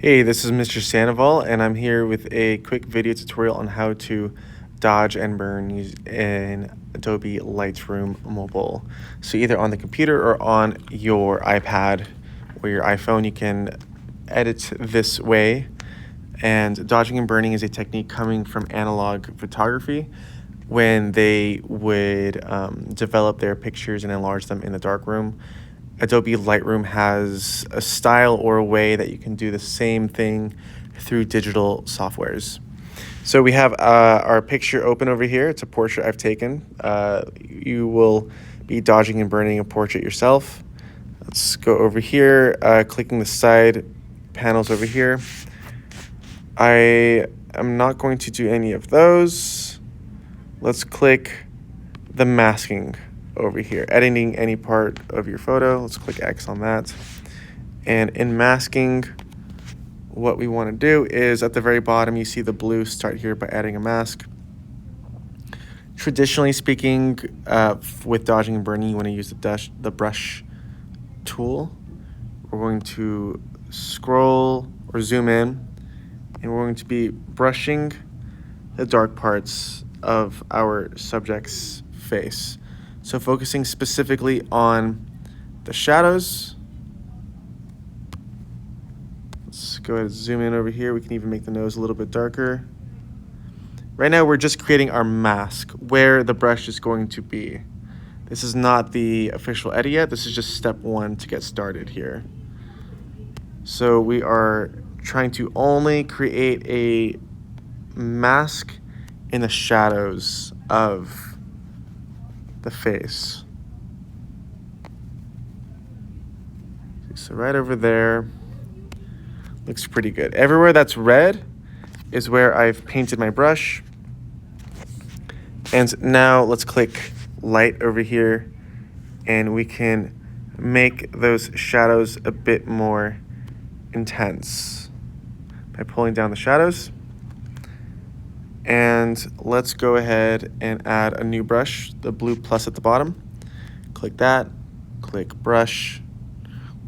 Hey, this is Mr. Sandoval, and I'm here with a quick video tutorial on how to dodge and burn in Adobe Lightroom Mobile. So either on the computer or on your iPad or your iPhone, you can edit this way. And dodging and burning is a technique coming from analog photography when they would develop their pictures and enlarge them in the darkroom. Adobe Lightroom has a style or a way that you can do the same thing through digital softwares. So we have our picture open over here. It's a portrait I've taken. You will be dodging and burning a portrait yourself. Let's go over here, clicking the side panels over here. I am not going to do any of those. Let's click the masking over here, editing any part of your photo. Let's click X on that. And in masking, what we want to do is at the very bottom, you see the blue, start here by adding a mask. Traditionally speaking, with dodging and burning, you want to use the brush tool. We're going to scroll or zoom in, and we're going to be brushing the dark parts of our subject's face. So focusing specifically on the shadows. Let's go ahead and zoom in over here. We can even make the nose a little bit darker. Right now we're just creating our mask where the brush is going to be. This is not the official edit yet. This is just step one to get started here. So we are trying to only create a mask in the shadows of the face. So right over there looks pretty good. Everywhere that's red is where I've painted my brush. And now let's click light over here, and we can make those shadows a bit more intense by pulling down the shadows. And let's go ahead and add a new brush, the blue plus at the bottom. Click that, click brush.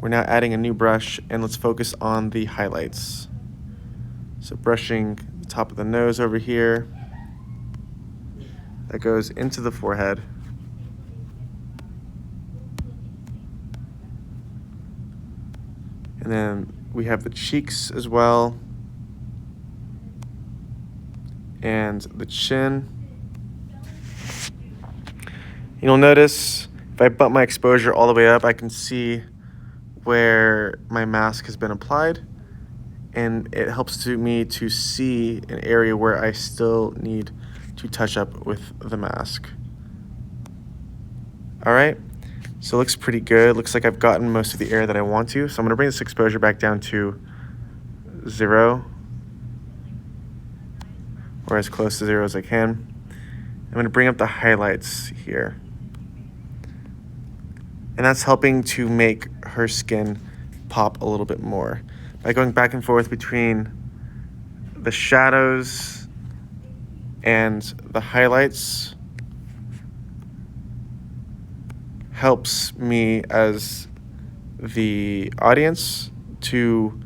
We're now adding a new brush, and let's focus on the highlights. So brushing the top of the nose over here. That goes into the forehead. And then we have the cheeks as well, and the chin. You'll notice if I bump my exposure all the way up, I can see where my mask has been applied, and it helps me to see an area where I still need to touch up with the mask. All right, so it looks pretty good. Looks like I've gotten most of the area that I want to. So I'm gonna bring this exposure back down to 0, or as close to 0 as I can. I'm gonna bring up the highlights here. And that's helping to make her skin pop a little bit more. By going back and forth between the shadows and the highlights helps me as the audience to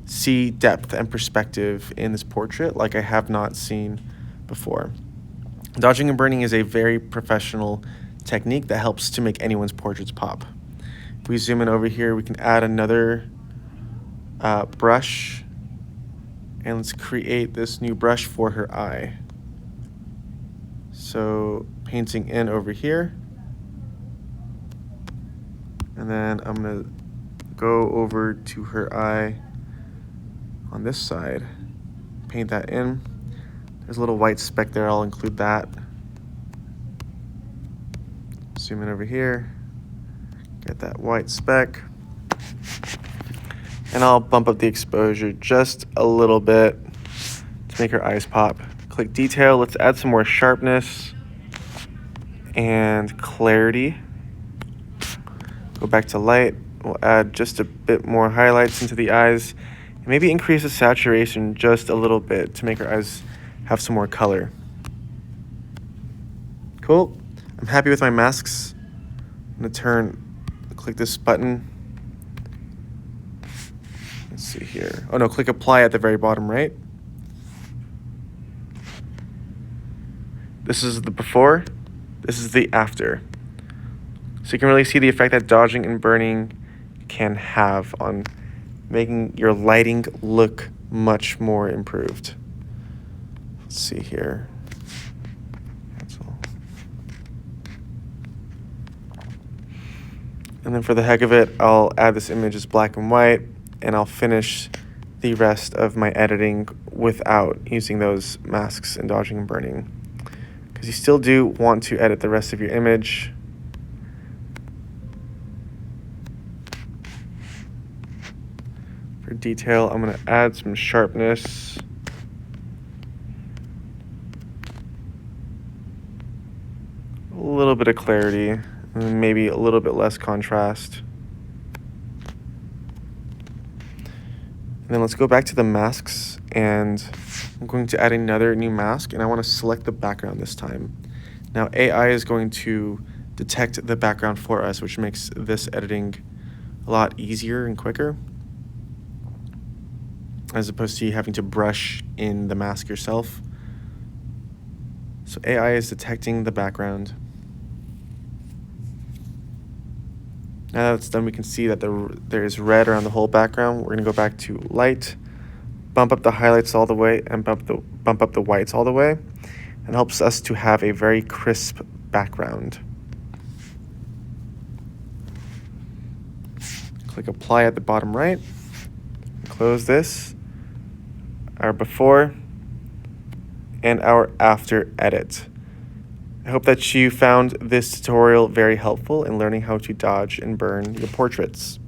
see depth and perspective in this portrait like I have not seen before. Dodging and burning is a very professional technique that helps to make anyone's portraits pop. If we zoom in over here, we can add another brush, and let's create this new brush for her eye. So painting in over here, and then I'm gonna go over to her eye on this side, paint that in. There's a little white speck there, I'll include that. Zoom in over here, get that white speck, and I'll bump up the exposure just a little bit to make her eyes pop. Click detail, let's add some more sharpness and clarity. Go back to light, we'll add just a bit more highlights into the eyes, and maybe increase the saturation just a little bit to make her eyes have some more color. Cool. I'm happy with my masks. I'm gonna click this button, Let's see here. Oh no, click apply at the very bottom right. This is the before, this is the after. So you can really see the effect that dodging and burning can have on making your lighting look much more improved. Let's see here. Cancel. And then for the heck of it, I'll add this image as black and white, and I'll finish the rest of my editing without using those masks and dodging and burning. Because you still do want to edit the rest of your image. For detail, I'm going to add some sharpness. A little bit of clarity, and maybe a little bit less contrast. And then let's go back to the masks, and I'm going to add another new mask, and I want to select the background this time. Now AI is going to detect the background for us, which makes this editing a lot easier and quicker, as opposed to you having to brush in the mask yourself. So AI is detecting the background. Now that it's done, we can see that there is red around the whole background. We're going to go back to light, bump up the highlights all the way, and bump up the whites all the way. And helps us to have a very crisp background. Click apply at the bottom right. Close this. Our before and our after edit. I hope that you found this tutorial very helpful in learning how to dodge and burn your portraits.